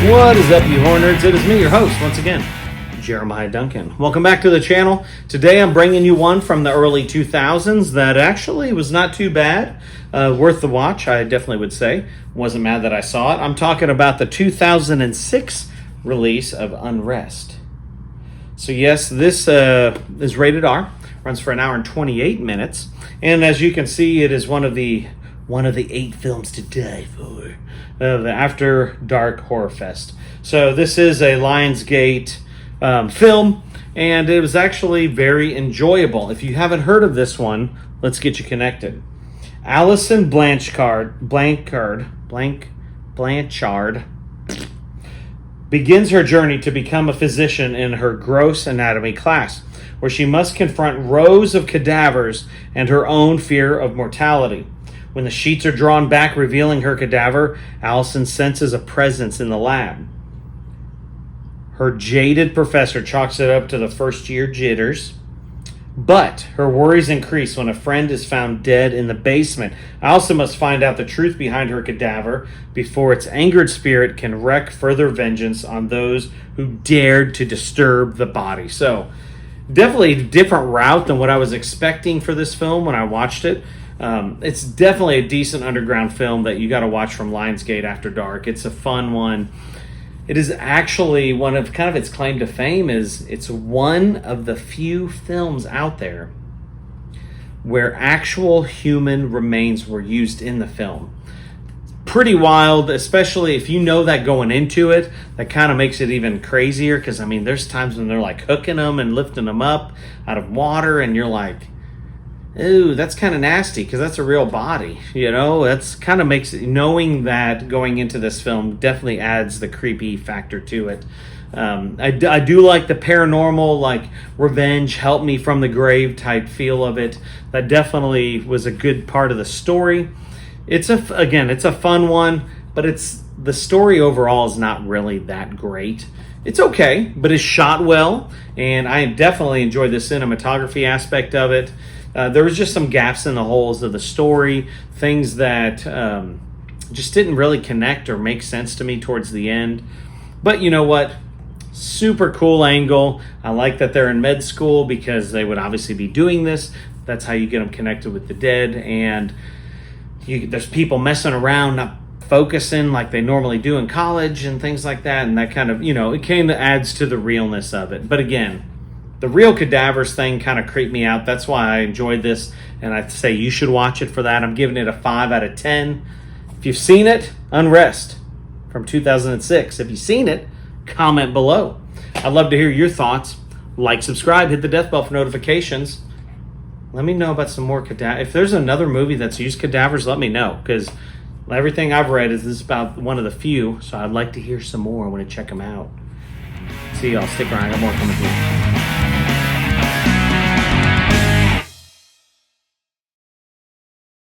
What is up, you horror nerds? It is me, your host, once again, Jeremiah Duncan. Welcome back to the channel. Today I'm bringing you one from the early 2000s that actually was not too bad. Worth the watch, I definitely would say. Wasn't mad that I saw it. I'm talking about the 2006 release of Unrest. So yes, this is rated R. Runs for an hour and 28 minutes. And as you can see, it is one of the 8 films to die for. The After Dark Horror Fest. So this is a Lionsgate film, and it was actually very enjoyable. If you haven't heard of this one, let's get you connected. Alison Blanchard begins her journey to become a physician in her gross anatomy class, where she must confront rows of cadavers and her own fear of mortality. When the sheets are drawn back, revealing her cadaver, Alison senses a presence in the lab. Her jaded professor chalks it up to the first-year jitters, but her worries increase when a friend is found dead in the basement. Alison must find out the truth behind her cadaver before its angered spirit can wreak further vengeance on those who dared to disturb the body. So, definitely a different route than what I was expecting for this film when I watched it. It's definitely a decent underground film that you got to watch from Lionsgate After Dark. It's a fun one. It is actually one of kind of its claim to fame is it's one of the few films out there where actual human remains were used in the film. Pretty wild, especially if you know that going into it. That kind of makes it even crazier because, I mean, there's times when they're like hooking them and lifting them up out of water and you're like, ooh, that's kind of nasty because that's a real body, you know? That's kind of makes it, knowing that going into this film definitely adds the creepy factor to it. I do like the paranormal, like revenge, help me from the grave type feel of it. That definitely was a good part of the story. It's a fun one, but the story overall is not really that great. It's okay, but it's shot well, and I definitely enjoyed the cinematography aspect of it. There was just some gaps in the holes of the story, things that just didn't really connect or make sense to me towards the end. But you know what? Super cool angle. I like that they're in med school because they would obviously be doing this. That's how you get them connected with the dead. And there's people messing around, not focusing like they normally do in college and things like that. And that kind of, it kind of adds to the realness of it. But again, the real cadavers thing kind of creeped me out. That's why I enjoyed this, and I'd say you should watch it for that. I'm giving it a 5 out of 10. If you've seen it, Unrest from 2006. If you've seen it, comment below. I'd love to hear your thoughts. Like, subscribe, hit the death bell for notifications. Let me know about some more cadavers. If there's another movie that's used cadavers, let me know, because everything I've read is this is about one of the few, so I'd like to hear some more. I want to check them out. See y'all. Stick around. I got more coming through.